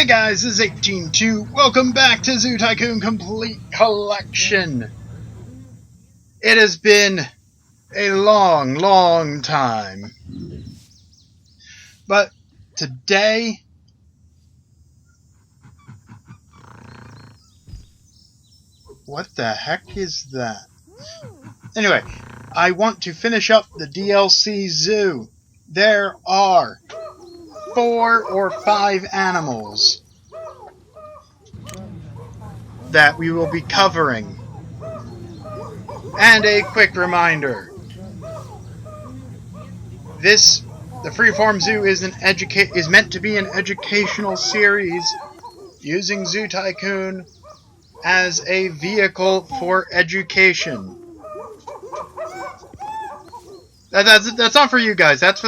Hey guys, this is 182. Welcome back to Zoo Tycoon Complete Collection. It has been a long time. But today, what the heck is that? Anyway, I want to finish up the DLC zoo. There are 4 or 5 animals that we will be covering. And a quick reminder. The Freeform Zoo is meant to be an educational series using Zoo Tycoon as a vehicle for education. That's not for you guys. That's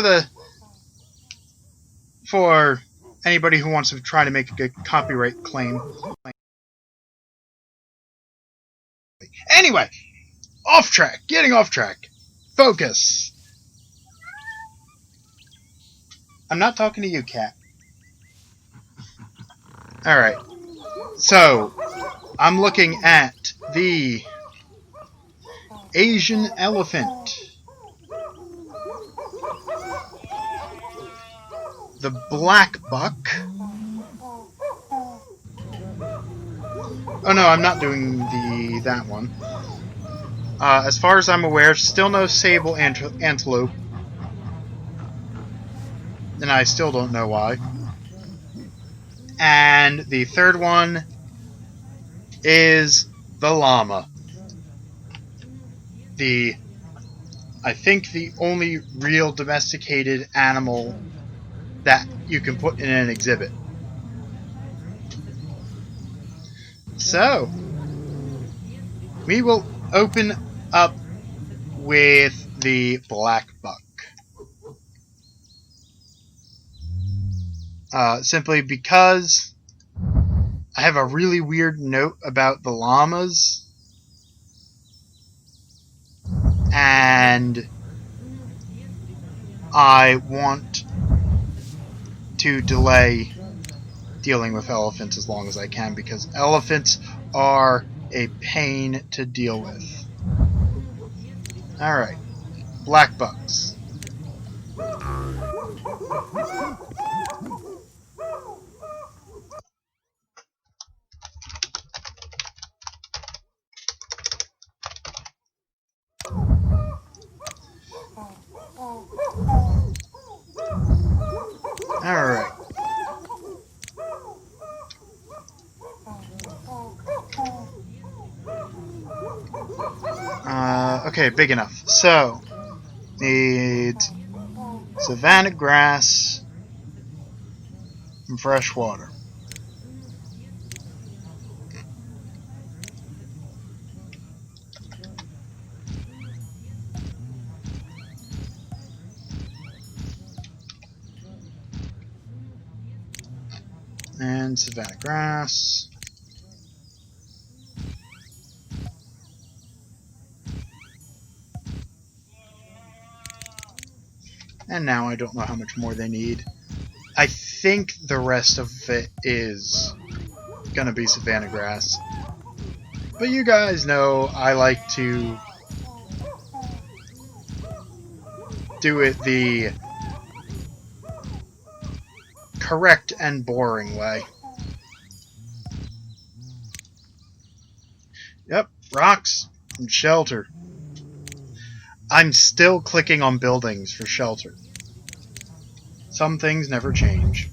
for anybody who wants to try to make a good copyright claim. Anyway, getting off track. Focus. I'm not talking to you, cat. Alright. So, I'm looking at the Asian elephant. The black buck. Oh no, I'm not doing that one. As far as I'm aware, still no sable antelope. And I still don't know why. And the third one is the llama. I think the only real domesticated animal that you can put in an exhibit. So, we will open up with the black buck. Simply because I have a really weird note about the llamas, and I want to delay dealing with elephants as long as I can, because elephants are a pain to deal with. Alright, black bucks. Alright. Okay, big enough. So, need savanna grass and fresh water. And savanna grass. And now I don't know how much more they need. I think the rest of it is gonna be savanna grass. But you guys know I like to do it the correct and boring way. Yep, rocks and shelter. I'm still clicking on buildings for shelter. Some things never change.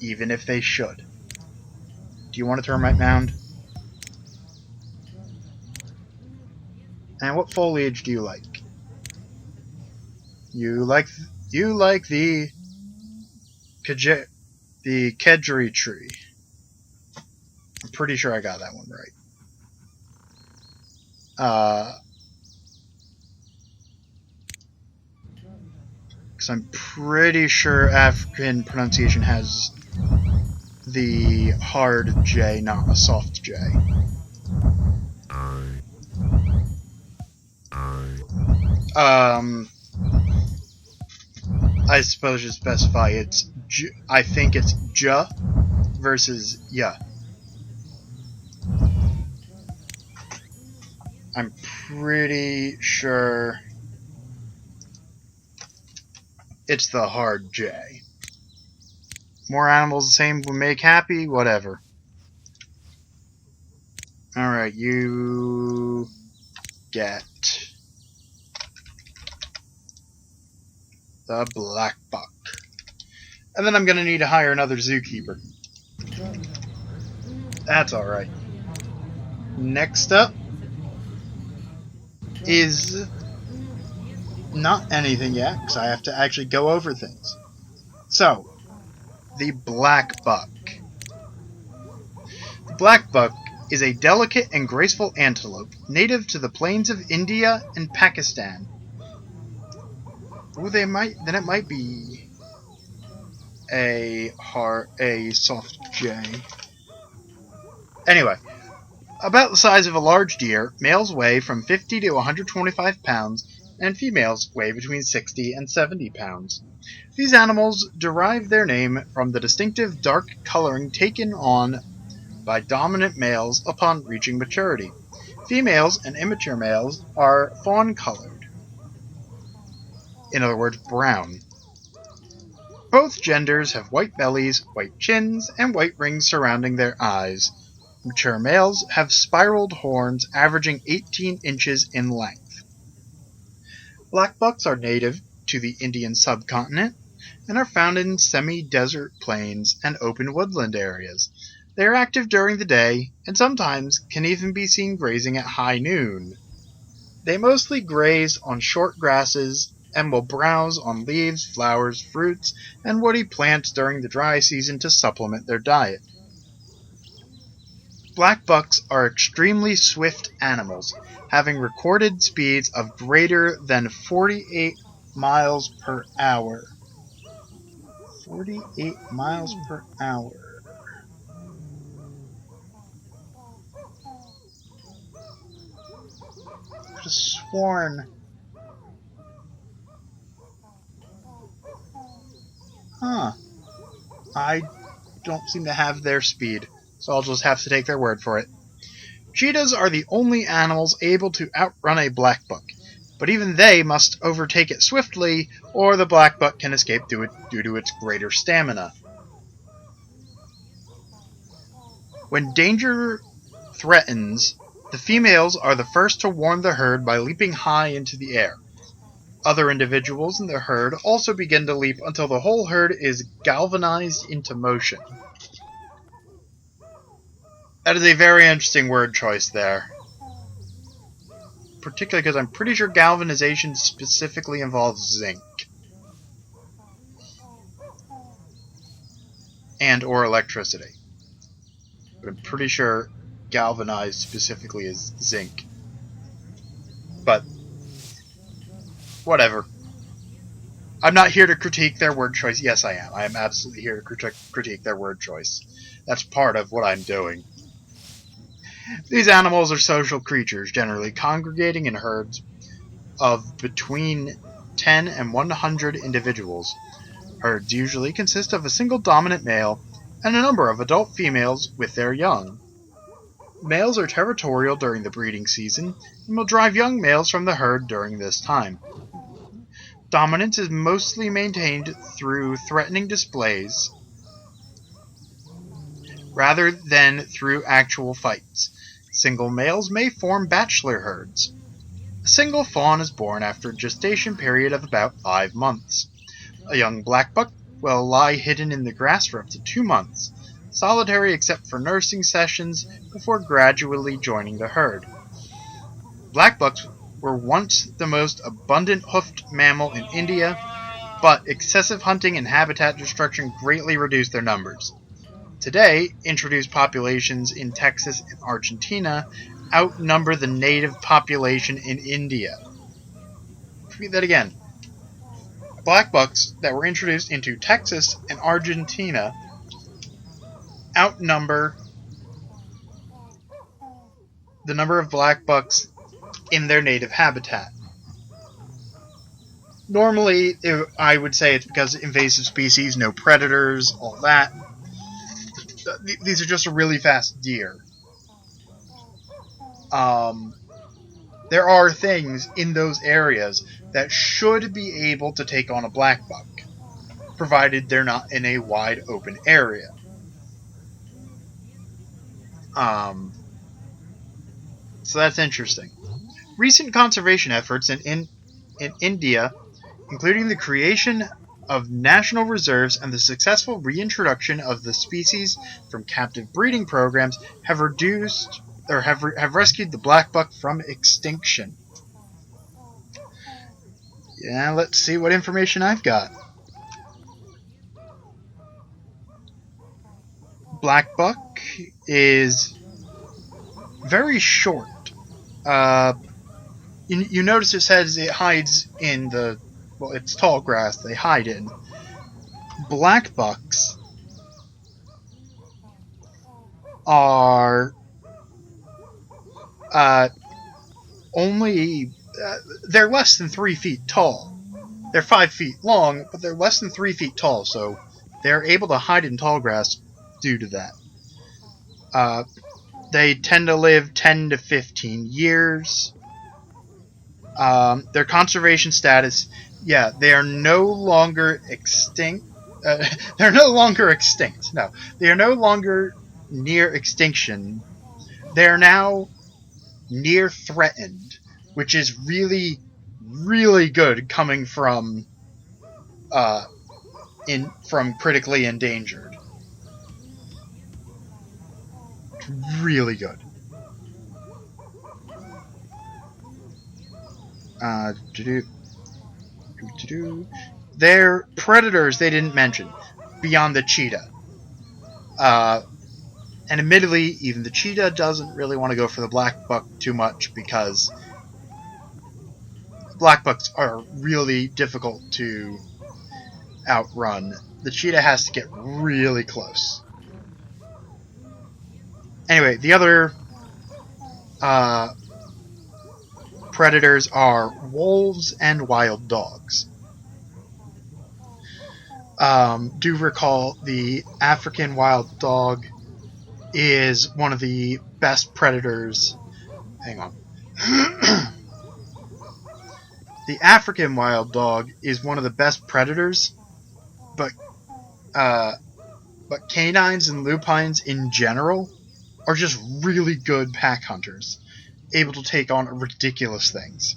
Even if they should. Do you want a termite mound? And what foliage do you like? You like the kedgeree tree. I'm pretty sure I got that one right. Because I'm pretty sure African pronunciation has the hard J, not a soft J. I suppose you specify it's I think it's J versus Y. I'm pretty sure it's the hard J. More animals the same would make happy, whatever. Alright, you get the black buck. And then I'm going to need to hire another zookeeper. That's alright. Next up is not anything yet, because I have to actually go over things. So, the black buck. The black buck is a delicate and graceful antelope native to the plains of India and Pakistan. Ooh, it might be a soft J. Anyway, about the size of a large deer, males weigh from 50 to 125 pounds, and females weigh between 60 and 70 pounds. These animals derive their name from the distinctive dark coloring taken on by dominant males upon reaching maturity. Females and immature males are fawn-colored. In other words, brown. Both genders have white bellies, white chins, and white rings surrounding their eyes. Mature males have spiraled horns averaging 18 inches in length. Black bucks are native to the Indian subcontinent and are found in semi-desert plains and open woodland areas. They are active during the day and sometimes can even be seen grazing at high noon. They mostly graze on short grasses and will browse on leaves, flowers, fruits, and woody plants during the dry season to supplement their diet. Black bucks are extremely swift animals, having recorded speeds of greater than 48 miles per hour. 48 miles per hour. I could have sworn. Huh. I don't seem to have their speed, so I'll just have to take their word for it. Cheetahs are the only animals able to outrun a black buck, but even they must overtake it swiftly, or the black buck can escape due to its greater stamina. When danger threatens, the females are the first to warn the herd by leaping high into the air. Other individuals in the herd also begin to leap until the whole herd is galvanized into motion. That is a very interesting word choice there. Particularly because I'm pretty sure galvanization specifically involves zinc. And or electricity. But I'm pretty sure galvanized specifically is zinc. But whatever. I'm not here to critique their word choice. Yes, I am. I am absolutely here to critique their word choice. That's part of what I'm doing. These animals are social creatures, generally congregating in herds of between 10 and 100 individuals. Herds usually consist of a single dominant male and a number of adult females with their young. Males are territorial during the breeding season and will drive young males from the herd during this time. Dominance is mostly maintained through threatening displays rather than through actual fights. Single males may form bachelor herds. A single fawn is born after a gestation period of about 5 months. A young black buck will lie hidden in the grass for up to 2 months, solitary except for nursing sessions before gradually joining the herd. Black bucks were once the most abundant hoofed mammal in India, but excessive hunting and habitat destruction greatly reduced their numbers. Today, introduced populations in Texas and Argentina outnumber the native population in India. Repeat that again. Black bucks that were introduced into Texas and Argentina outnumber the number of black bucks in their native habitat. Normally, I would say it's because invasive species, no predators, all that. These are just a really fast deer. There are things in those areas that should be able to take on a black buck, provided they're not in a wide open area. So that's interesting. Recent conservation efforts in India, including the creation of national reserves and the successful reintroduction of the species from captive breeding programs, have rescued the black buck from extinction. Yeah, let's see what information I've got. Black buck is very short. You notice it says it hides in it's tall grass they hide in. Black bucks are they're less than 3 feet tall. They're 5 feet long, but they're less than 3 feet tall, so they're able to hide in tall grass due to that. They tend to live 10 to 15 years. Their conservation status, they are no longer extinct. They're no longer extinct. No, they are no longer near extinction. They're now near threatened, which is really, really good coming from critically endangered. Really good. They're predators they didn't mention, beyond the cheetah. And admittedly, even the cheetah doesn't really want to go for the black buck too much because black bucks are really difficult to outrun. The cheetah has to get really close. Anyway, the other predators are wolves and wild dogs. Do recall the African wild dog is one of the best predators. Hang on. The African wild dog is one of the best predators, but canines and lupines in general are just really good pack hunters, able to take on ridiculous things.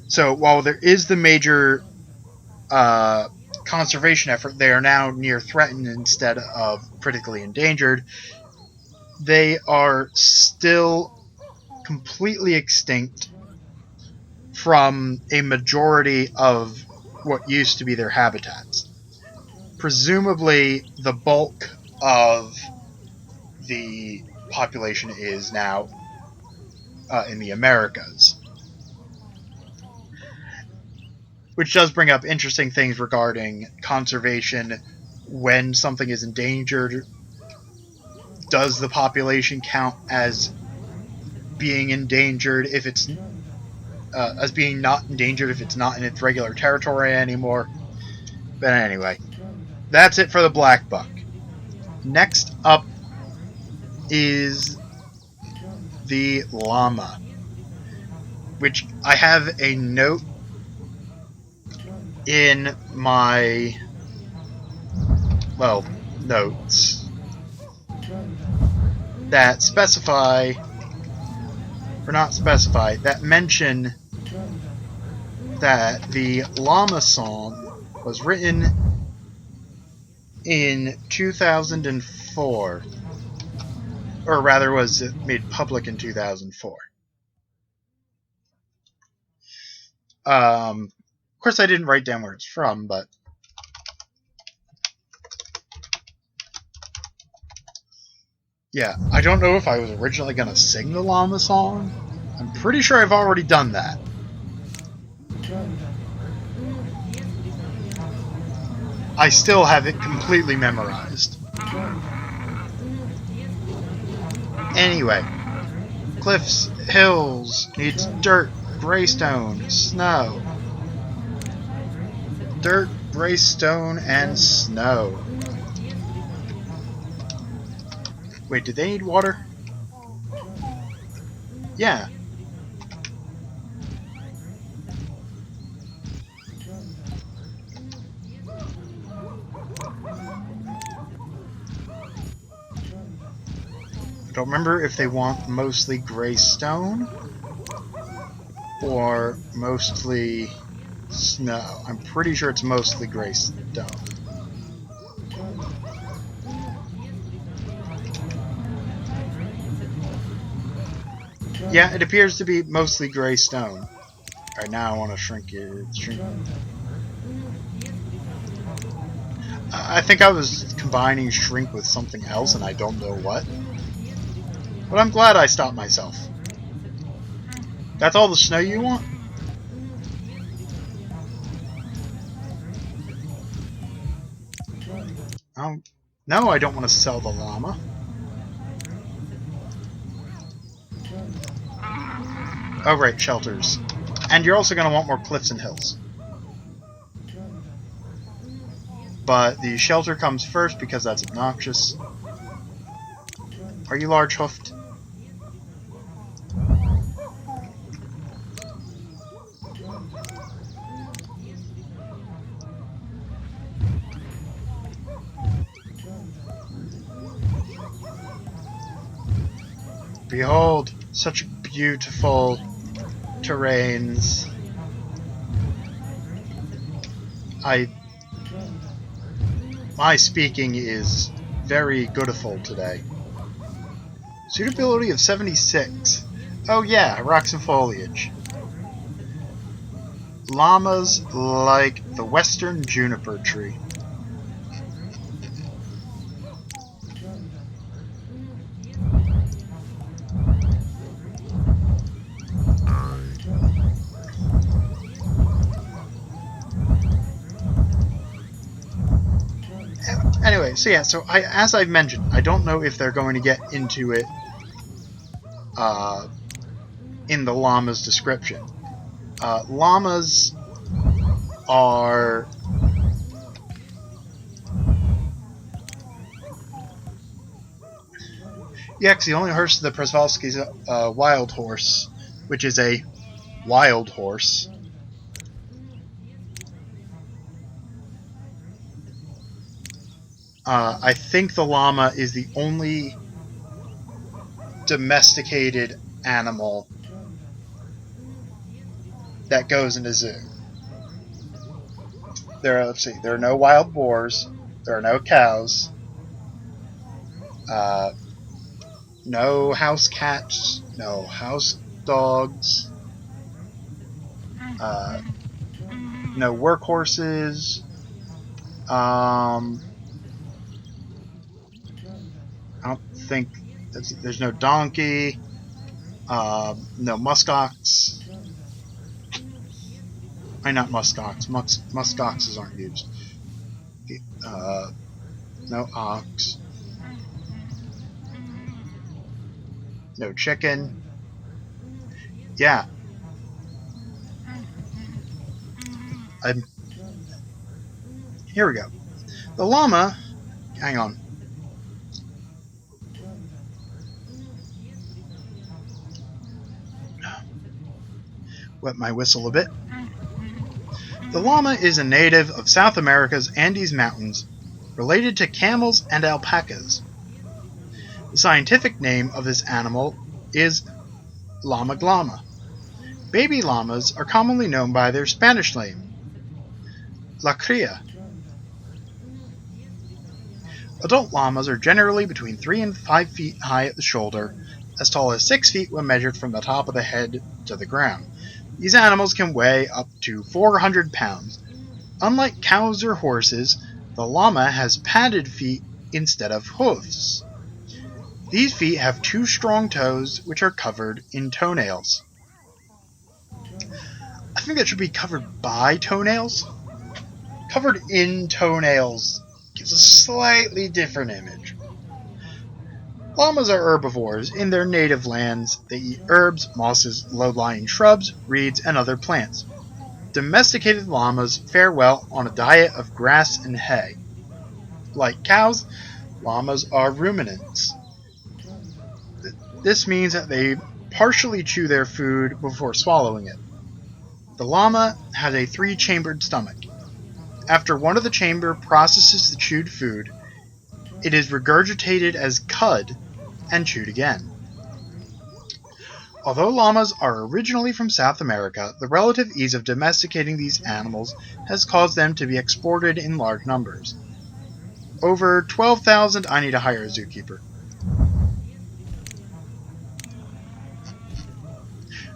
So while there is the major conservation effort, they are now near threatened instead of critically endangered. They are still completely extinct from a majority of what used to be their habitats. Presumably, the bulk of the population is now in the Americas. Which does bring up interesting things regarding conservation. When something is endangered, does the population count as being endangered if it's as being not endangered if it's not in its regular territory anymore? But anyway, that's it for the black buck. Next up is the llama, which I have a note in my notes that that mention that the Llama song was written in 2004, or rather was made public in 2004. Of course, I didn't write down where it's from, but yeah, I don't know if I was originally going to sing the Llama song. I'm pretty sure I've already done that. I still have it completely memorized. Anyway, cliffs, hills, needs dirt, Greystone, snow. Dirt, greystone, and snow. Wait, did they need water? Yeah. I don't remember if they want mostly greystone or mostly snow. I'm pretty sure it's mostly greystone. Yeah, it appears to be mostly greystone. Alright, now I want to shrink it. I think I was combining shrink with something else and I don't know what. But I'm glad I stopped myself. That's all the snow you want? No, I don't want to sell the llama. Oh, right, shelters. And you're also going to want more cliffs and hills. But the shelter comes first because that's obnoxious. Are you large hoofed? Behold, such beautiful terrains. My speaking is very goodiful today. Suitability of 76. Oh yeah, rocks and foliage. Llamas like the western juniper tree. Anyway, so yeah, as I've mentioned, I don't know if they're going to get into it in the llama's description. Llamas are the only horse of the Przewalski's wild horse, which is a wild horse. I think the llama is the only domesticated animal that goes in a zoo. There are no wild boars. There are no cows. No house cats. No house dogs. No workhorses. I don't think there's no donkey, no muskox. Not muskox. Muskoxes aren't used. No ox. No chicken. Yeah. Here we go. The llama. Hang on. Wet my whistle a bit. The llama is a native of South America's Andes Mountains, related to camels and alpacas. The scientific name of this animal is Llama glama. Baby llamas are commonly known by their Spanish name, La Cría. Adult llamas are generally between 3 and 5 feet high at the shoulder, as tall as 6 feet when measured from the top of the head to the ground. These animals can weigh up to 400 pounds. Unlike cows or horses, the llama has padded feet instead of hoofs. These feet have 2 strong toes, which are covered in toenails. I think that should be covered by toenails. Covered in toenails gives a slightly different image. Llamas are herbivores. In their native lands, they eat herbs, mosses, low-lying shrubs, reeds, and other plants. Domesticated llamas fare well on a diet of grass and hay. Like cows, llamas are ruminants. This means that they partially chew their food before swallowing it. The llama has a 3-chambered stomach. After one of the chamber processes the chewed food, it is regurgitated as cud and chewed again. Although llamas are originally from South America, the relative ease of domesticating these animals has caused them to be exported in large numbers. Over 12,000. I need to hire a zookeeper.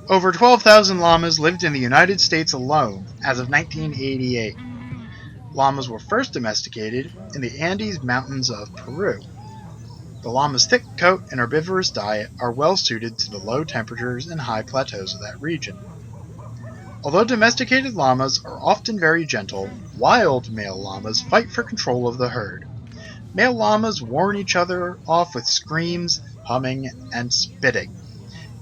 Over 12,000 llamas lived in the United States alone as of 1988. Llamas were first domesticated in the Andes Mountains of Peru. The llama's thick coat and herbivorous diet are well suited to the low temperatures and high plateaus of that region. Although domesticated llamas are often very gentle, wild male llamas fight for control of the herd. Male llamas warn each other off with screams, humming, and spitting.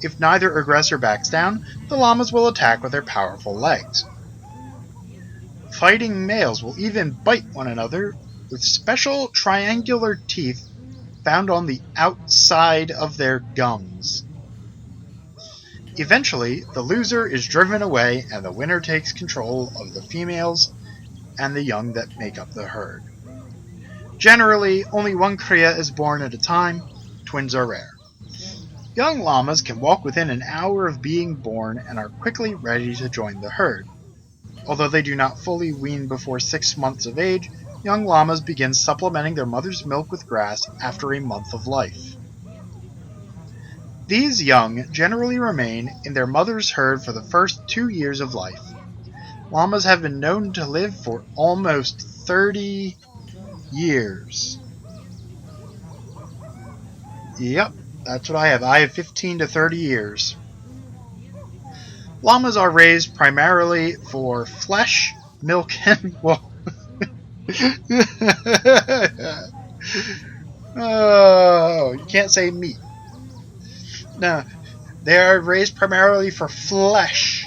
If neither aggressor backs down, the llamas will attack with their powerful legs. Fighting males will even bite one another with special triangular teeth found on the outside of their gums. Eventually, the loser is driven away and the winner takes control of the females and the young that make up the herd. Generally, only one cria is born at a time. Twins are rare. Young llamas can walk within an hour of being born and are quickly ready to join the herd. Although they do not fully wean before 6 months of age, young llamas begin supplementing their mother's milk with grass after a month of life. These young generally remain in their mother's herd for the first 2 years of life. Llamas have been known to live for almost 30 years. Yep, that's what I have. I have 15 to 30 years. Llamas are raised primarily for flesh, milk, and wool. Oh, you can't say meat. No, they are raised primarily for flesh,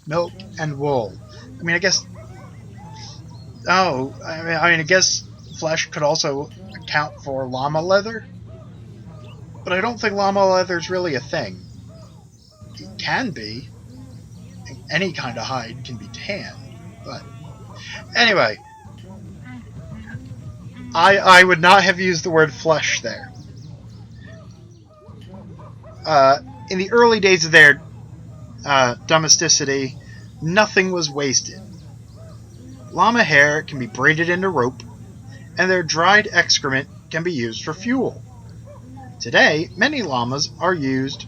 milk, and wool. I mean, I guess. Oh, I guess flesh could also account for llama leather, but I don't think llama leather is really a thing. It can be. Any kind of hide can be tanned, but anyway, I would not have used the word flesh there. In the early days of their domesticity, nothing was wasted. Llama hair can be braided into rope, and their dried excrement can be used for fuel. Today, many llamas are used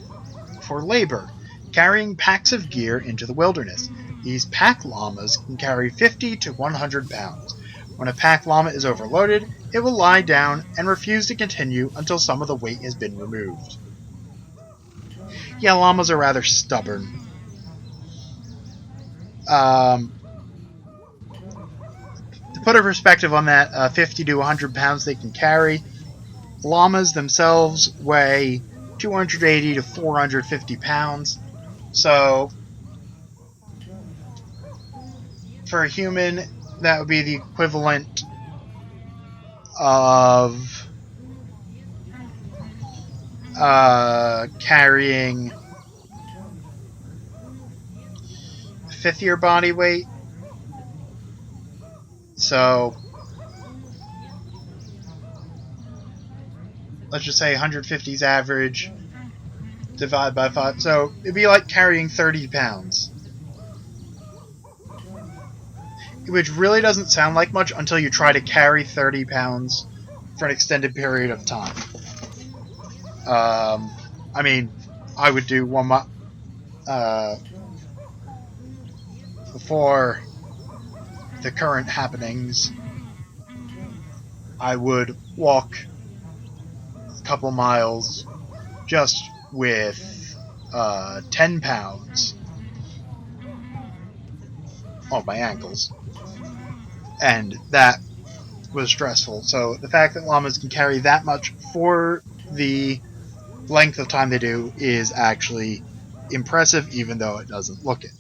for labor, carrying packs of gear into the wilderness. These pack llamas can carry 50 to 100 pounds. When a pack llama is overloaded, it will lie down and refuse to continue until some of the weight has been removed. Yeah, llamas are rather stubborn. To put a perspective on that, 50 to 100 pounds they can carry. Llamas themselves weigh 280 to 450 pounds. So, for a human, that would be the equivalent of carrying a fifth of your body weight. So, let's just say 150's average. Divide by 5. So it'd be like carrying 30 pounds. Which really doesn't sound like much until you try to carry 30 pounds for an extended period of time. I mean, I would do one month before the current happenings. I would walk a couple miles just with 10 pounds on my ankles, and that was stressful. So the fact that llamas can carry that much for the length of time they do is actually impressive, even though it doesn't look it.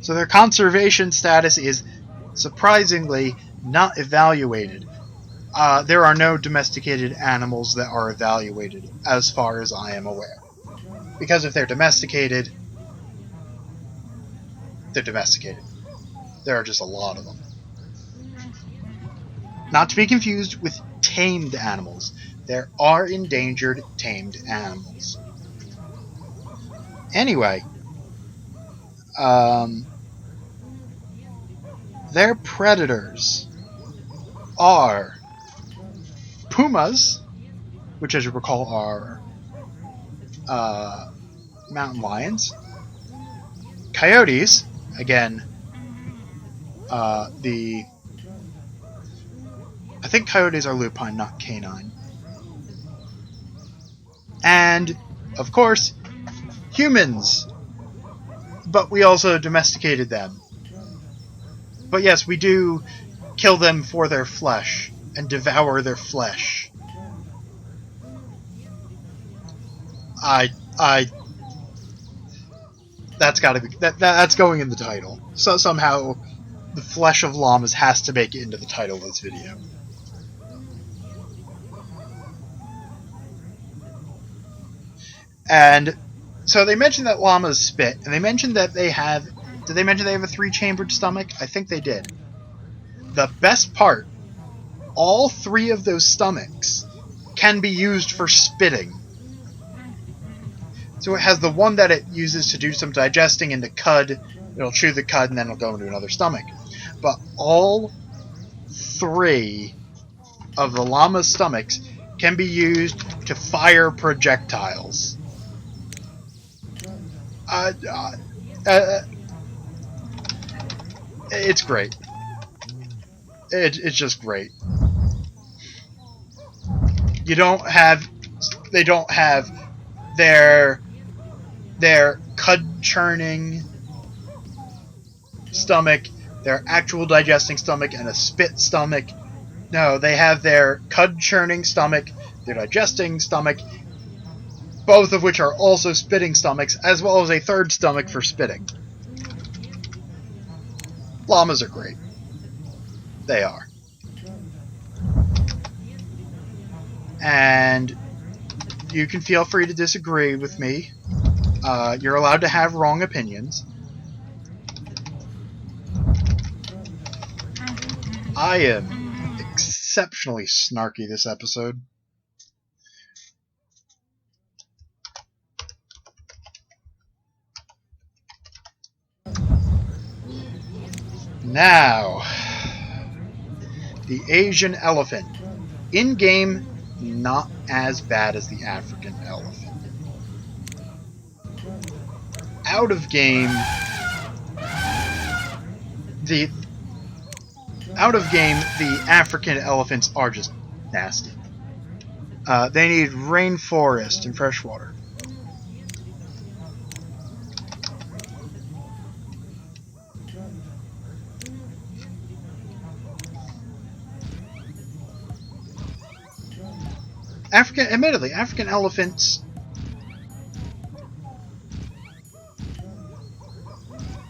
So their conservation status is surprisingly not evaluated. There are no domesticated animals that are evaluated, as far as I am aware. Because if they're domesticated, they're domesticated. There are just a lot of them. Not to be confused with tamed animals. There are endangered tamed animals. Anyway, their predators are pumas, which as you recall are mountain lions, coyotes, again, I think coyotes are lupine, not canine, and, of course, humans, but we also domesticated them. But yes, we do kill them for their flesh and devour their flesh. That's gotta be that's going in the title. So somehow the flesh of llamas has to make it into the title of this video. And so they mentioned that llamas spit, and they mentioned that they have... Did they mention they have a 3-chambered stomach? I think they did. The best part, all 3 of those stomachs can be used for spitting. So it has the one that it uses to do some digesting into cud. It'll chew the cud and then it'll go into another stomach. But all 3 of the llama's stomachs can be used to fire projectiles. It's great. It's just great. They don't have their cud churning stomach, their actual digesting stomach, and a spit stomach. No, they have their cud churning stomach, their digesting stomach, both of which are also spitting stomachs, as well as a third stomach for spitting. Llamas are great. They are. And you can feel free to disagree with me. You're allowed to have wrong opinions. I am exceptionally snarky this episode. Now, the Asian elephant. In-game, not as bad as the African elephant. Out of game, the African elephants are just nasty. They need rainforest and fresh water. Admittedly, African elephants...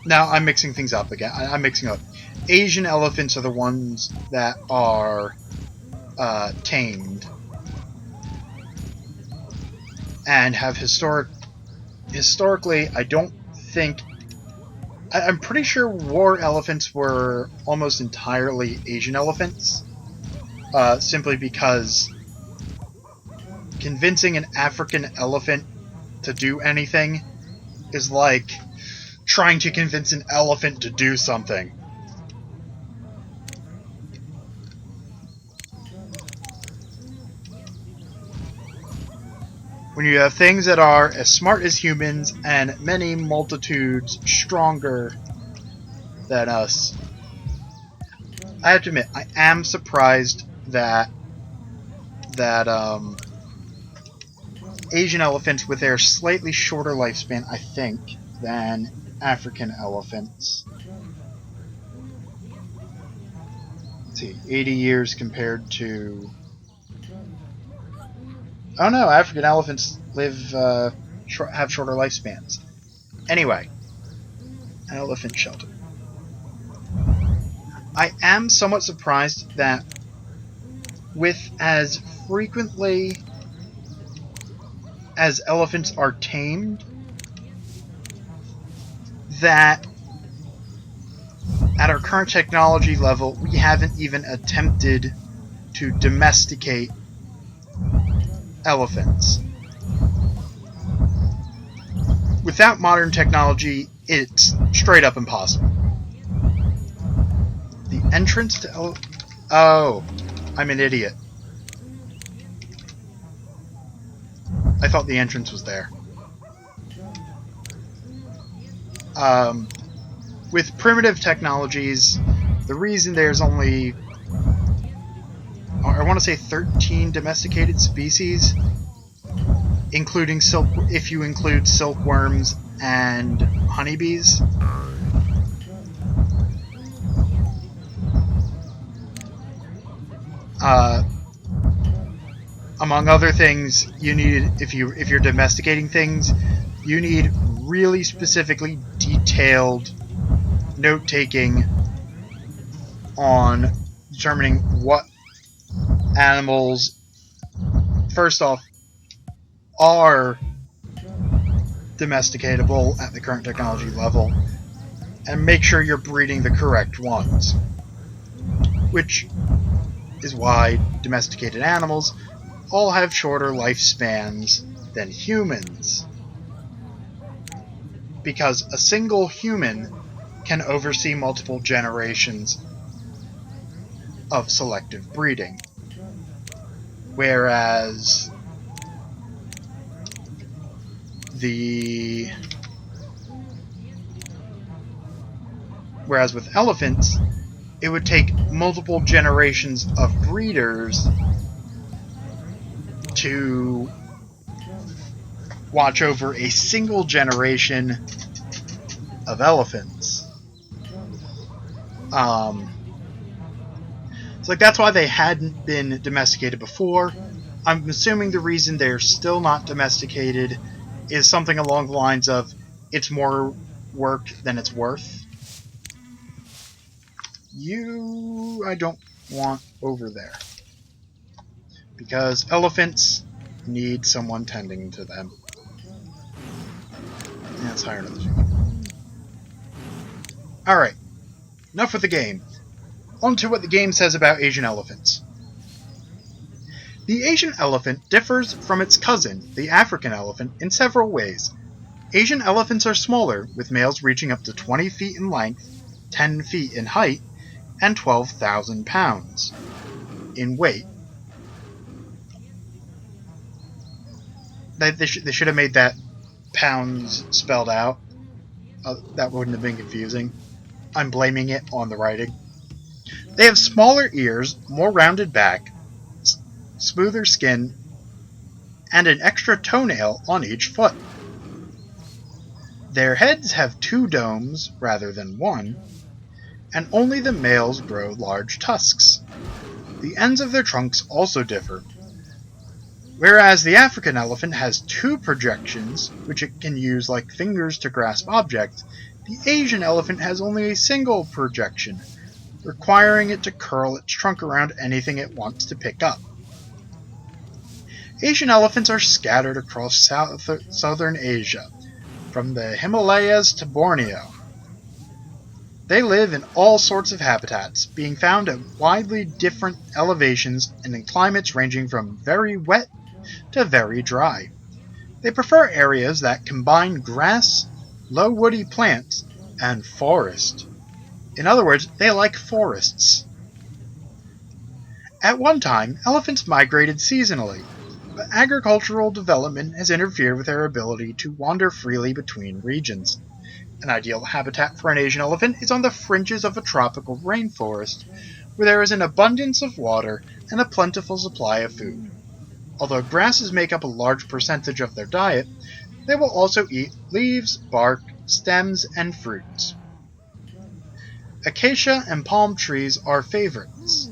Now, I'm mixing things up again. I'm mixing up. Asian elephants are the ones that are tamed and have historically, I don't think... I'm pretty sure war elephants were almost entirely Asian elephants, simply because convincing an African elephant to do anything is like trying to convince an elephant to do something. When you have things that are as smart as humans and many multitudes stronger than us, I have to admit, I am surprised that Asian elephants, with their slightly shorter lifespan, I think, than African elephants. Let's see, 80 years compared to Oh no, African elephants have shorter lifespans. Anyway, an elephant shelter. I am somewhat surprised that with as frequently as elephants are tamed, that at our current technology level, we haven't even attempted to domesticate elephants. Without modern technology, it's straight up impossible. The entrance to Oh, I'm an idiot. I thought the entrance was there. With primitive technologies, the reason there's only, I want to say 13 domesticated species, including if you include silkworms and honeybees. Among other things, you need, if you're domesticating things, you need really specifically detailed note-taking on determining what animals, first off, are domesticatable at the current technology level, and make sure you're breeding the correct ones. Which is why domesticated animals all have shorter lifespans than humans. Because a single human can oversee multiple generations of selective breeding. Whereas with elephants, it would take multiple generations of breeders to watch over a single generation of elephants. So that's why they hadn't been domesticated before. I'm assuming the reason they're still not domesticated is something along the lines of, it's more work than it's worth. You, I don't want over there. Because elephants need someone tending to them. Yeah, let's hire another human. Alright, enough with the game. On to what the game says about Asian elephants. The Asian elephant differs from its cousin, the African elephant, in several ways. Asian elephants are smaller, with males reaching up to 20 feet in length, 10 feet in height, and 12,000 pounds in weight. They should have made that pounds spelled out. That wouldn't have been confusing. I'm blaming it on the writing. They have smaller ears, more rounded back, smoother skin, and an extra toenail on each foot. Their heads have 2 domes rather than 1, and only the males grow large tusks. The ends of their trunks also differ. Whereas the African elephant has 2 projections, which it can use like fingers to grasp objects, the Asian elephant has only a single projection, requiring it to curl its trunk around anything it wants to pick up. Asian elephants are scattered across southern Asia, from the Himalayas to Borneo. They live in all sorts of habitats, being found at widely different elevations and in climates ranging from very wet to very dry. They prefer areas that combine grass, low woody plants, and forest. In other words, they like forests. At one time, elephants migrated seasonally, but agricultural development has interfered with their ability to wander freely between regions. An ideal habitat for an Asian elephant is on the fringes of a tropical rainforest, where there is an abundance of water and a plentiful supply of food. Although grasses make up a large percentage of their diet, they will also eat leaves, bark, stems, and fruits. Acacia and palm trees are favorites,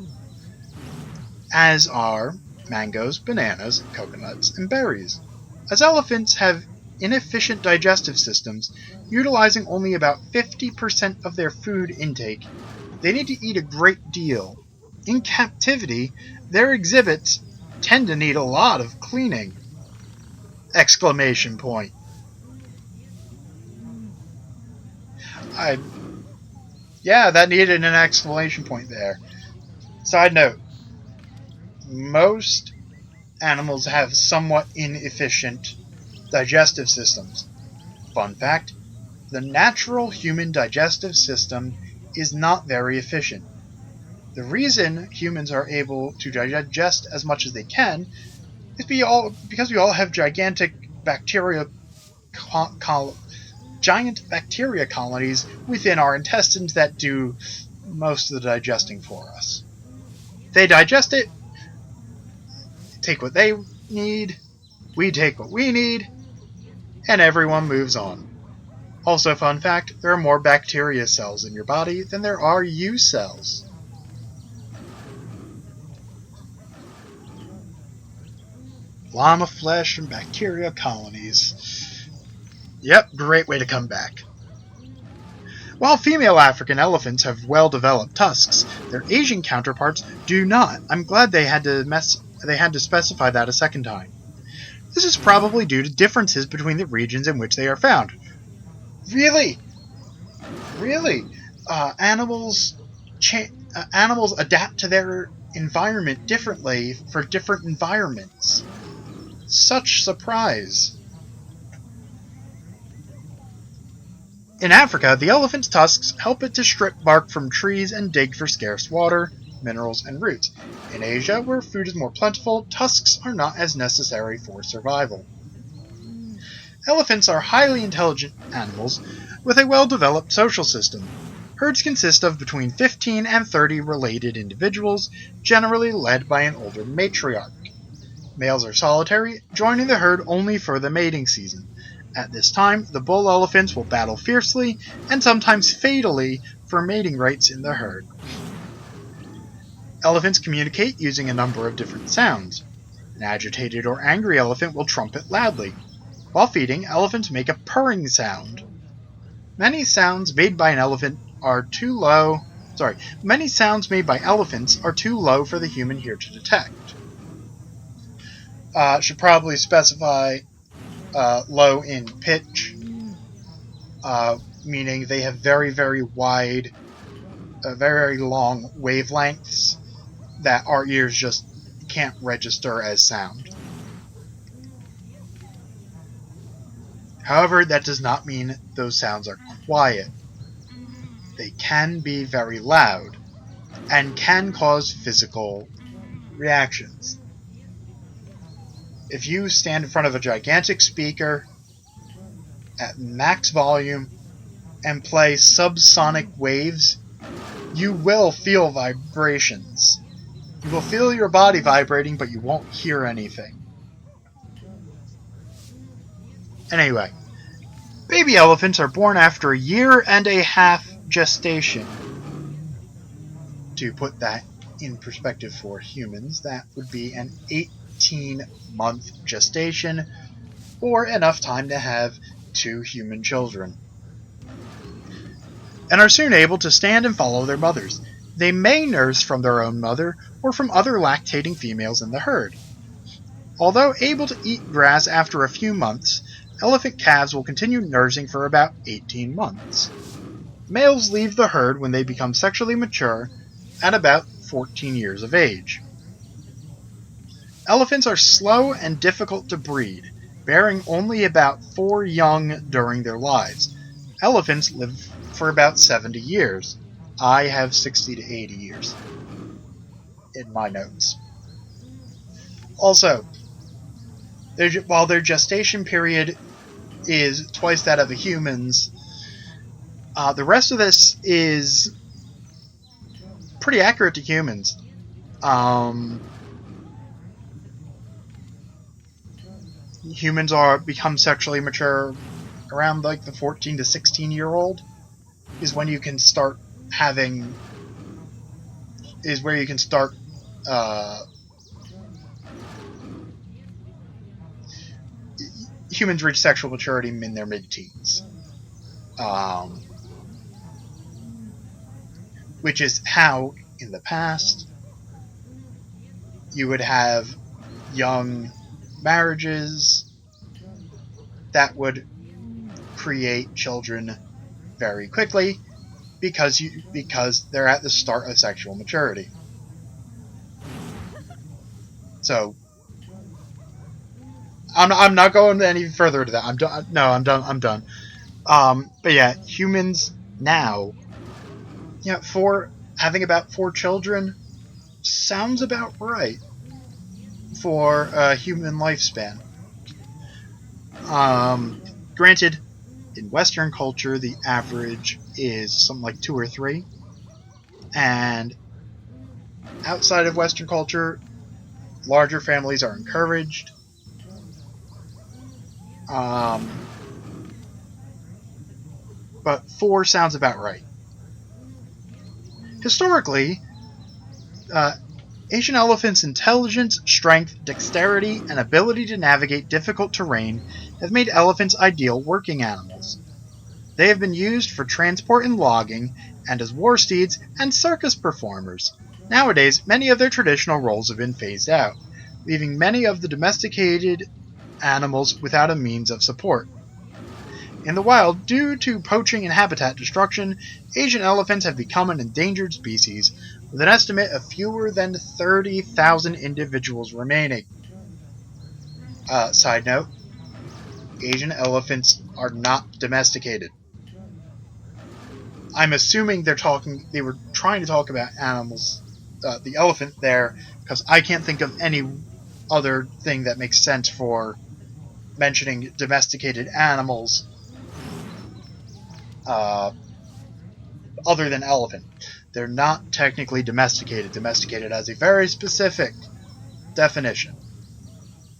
as are mangoes, bananas, coconuts, and berries. As elephants have inefficient digestive systems, utilizing only about 50% of their food intake, they need to eat a great deal. In captivity, their exhibits tend to need a lot of cleaning! Exclamation point. Yeah, that needed an exclamation point there. Side note, most animals have somewhat inefficient digestive systems. Fun fact, the natural human digestive system is not very efficient. The reason humans are able to digest as much as they can is because we all have giant bacteria colonies within our intestines that do most of the digesting for us. They digest it, take what they need, we take what we need, and everyone moves on. Also, fun fact, there are more bacteria cells in your body than there are you cells. Llama flesh and bacteria colonies. Yep, great way to come back. While female African elephants have well-developed tusks, their Asian counterparts do not. I'm glad they had to specify that a second time. This is probably due to differences between the regions in which they are found. Really? Animals adapt to their environment differently for different environments. Such surprise. In Africa, the elephant's tusks help it to strip bark from trees and dig for scarce water, minerals, and roots. In Asia, where food is more plentiful, tusks are not as necessary for survival. Elephants are highly intelligent animals with a well-developed social system. Herds consist of between 15 and 30 related individuals, generally led by an older matriarch. Males are solitary, joining the herd only for the mating season. At this time, the bull elephants will battle fiercely and sometimes fatally for mating rights in the herd. Elephants communicate using a number of different sounds. An agitated or angry elephant will trumpet loudly. While feeding, elephants make a purring sound. Many sounds made by elephants are too low for the human ear to detect. Should probably specify low in pitch, meaning they have very, very wide, very long wavelengths that our ears just can't register as sound. However, that does not mean those sounds are quiet. They can be very loud and can cause physical reactions. If you stand in front of a gigantic speaker at max volume and play subsonic waves, you will feel vibrations. You will feel your body vibrating, but you won't hear anything. Anyway, baby elephants are born after a year and a half gestation. To put that in perspective for humans, that would be an 18-month gestation, or enough time to have 2 human children, and are soon able to stand and follow their mothers. They may nurse from their own mother or from other lactating females in the herd. Although able to eat grass after a few months, elephant calves will continue nursing for about 18 months. Males leave the herd when they become sexually mature at about 14 years of age. Elephants are slow and difficult to breed, bearing only about 4 young during their lives. Elephants live for about 70 years. I have 60 to 80 years in my notes. Also, while their gestation period is twice that of the humans, the rest of this is pretty accurate to humans. Humans become sexually mature around like the 14 to 16 year old is when you can start humans reach sexual maturity in their mid-teens. Which is how, in the past, you would have young marriages that would create children very quickly because they're at the start of sexual maturity. So I'm not going any further to that. I'm done. No, I'm done. But yeah, humans now, for having about 4 children sounds about right for a human lifespan. Granted, in Western culture, the average is something like 2 or 3, and outside of Western culture, larger families are encouraged. But 4 sounds about right. Historically, Asian elephants' intelligence, strength, dexterity, and ability to navigate difficult terrain have made elephants ideal working animals. They have been used for transport and logging, and as war steeds and circus performers. Nowadays, many of their traditional roles have been phased out, leaving many of the domesticated animals without a means of support. In the wild, due to poaching and habitat destruction, Asian elephants have become an endangered species, with an estimate of fewer than 30,000 individuals remaining. Side note, Asian elephants are not domesticated. I'm assuming they were trying to talk about animals, the elephant there, because I can't think of any other thing that makes sense for mentioning domesticated animals other than elephant. They're not technically domesticated. Domesticated has a very specific definition.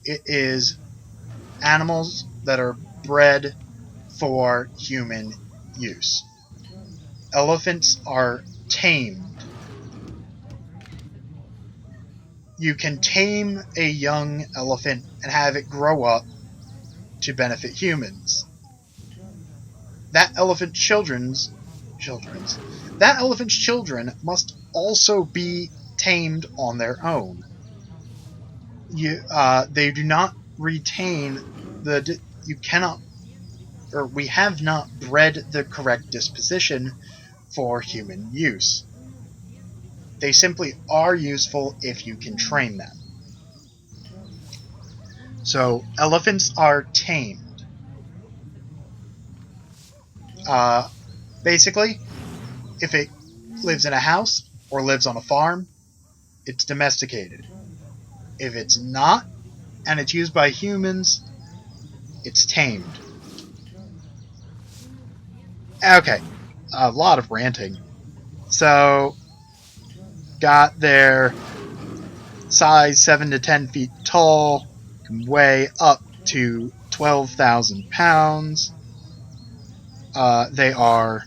It is animals that are bred for human use. Elephants are tamed. You can tame a young elephant and have it grow up to benefit humans. That elephant's children must also be tamed on their own. They do not retain we have not bred the correct disposition for human use. They simply are useful if you can train them. So, elephants are tamed. Basically, if it lives in a house or lives on a farm, it's domesticated. If it's not, and it's used by humans, it's tamed. Okay, a lot of ranting. So, got their size 7 to 10 feet tall, can weigh up to 12,000 pounds. They are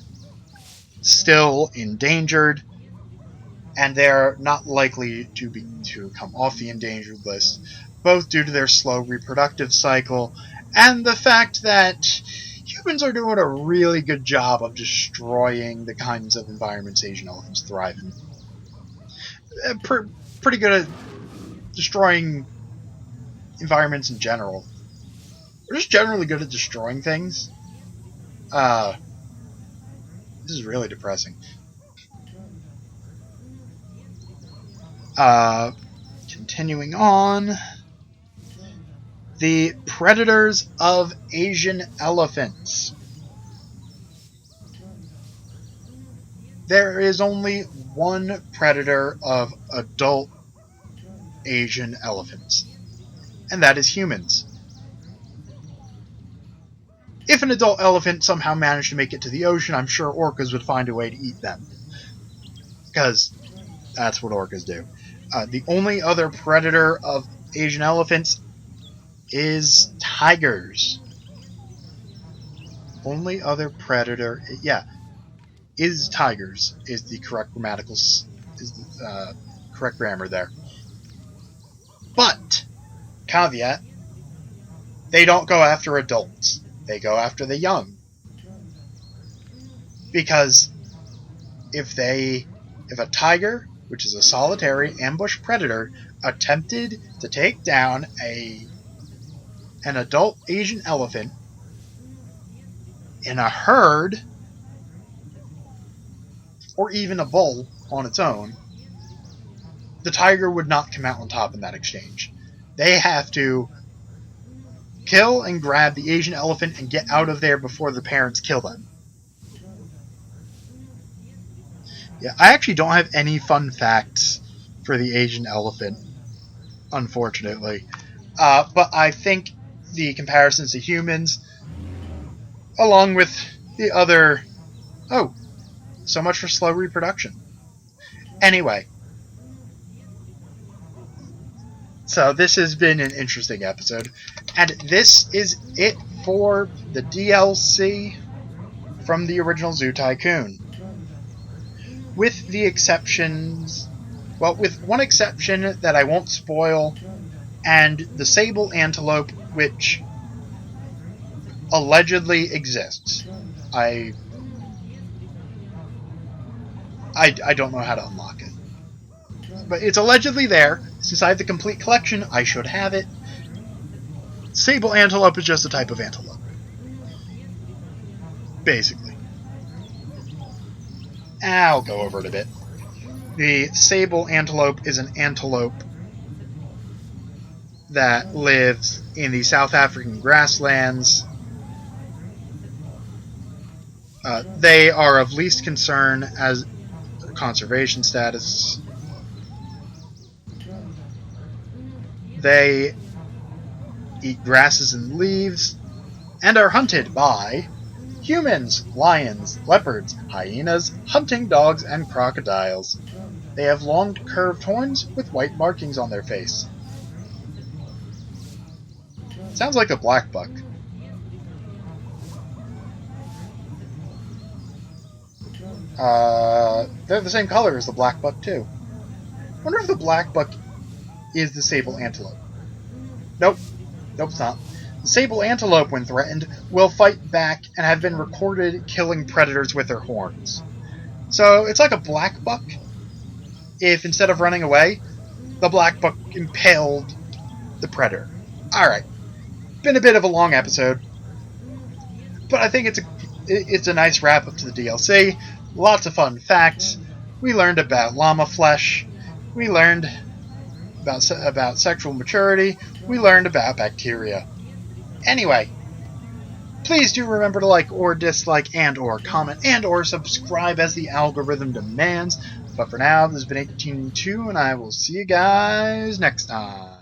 still endangered, and they're not likely to come off the endangered list, both due to their slow reproductive cycle and the fact that humans are doing a really good job of destroying the kinds of environments Asian elephants thrive in. Pretty good at destroying environments in general. They're just generally good at destroying things. This is really depressing. Continuing on. The predators of Asian elephants. There is only one predator of adult Asian elephants, and that is humans. If an adult elephant somehow managed to make it to the ocean, I'm sure orcas would find a way to eat them. Because that's what orcas do. The only other predator of Asian elephants is tigers. Only other predator, is tigers is the correct correct grammar there. But caveat: They don't go after adults. They go after the young. Because if a tiger, which is a solitary ambush predator, attempted to take down an adult Asian elephant in a herd, or even a bull on its own, the tiger would not come out on top in that exchange. They have to kill and grab the Asian elephant and get out of there before the parents kill them. Yeah, I actually don't have any fun facts for the Asian elephant, unfortunately. But I think the comparisons to humans, along with the other... Oh, so much for slow reproduction. Anyway. So this has been an interesting episode. And this is it for the DLC from the original Zoo Tycoon. With the exceptions... Well, with one exception that I won't spoil, and the sable antelope, which allegedly exists. I don't know how to unlock it. But it's allegedly there. Since I have the complete collection, I should have it. Sable antelope is just a type of antelope. Basically. I'll go over it a bit. The sable antelope is an antelope that lives in the South African grasslands. They are of least concern as conservation status. They eat grasses and leaves, and are hunted by humans, lions, leopards, hyenas, hunting dogs, and crocodiles. They have long curved horns with white markings on their face. Sounds like a black buck. They're the same color as the black buck too. Wonder if the black buck is the sable antelope. Nope, it's not. The sable antelope, when threatened, will fight back and have been recorded killing predators with their horns. So it's like a black buck, if instead of running away, the black buck impaled the predator. Alright, been a bit of a long episode, but I think it's a nice wrap up to the DLC. Lots of fun facts. We learned about llama flesh. We learned about sexual maturity. We learned about bacteria. Anyway, please do remember to like or dislike and or comment and or subscribe as the algorithm demands. But for now, this has been 18.2, and I will see you guys next time.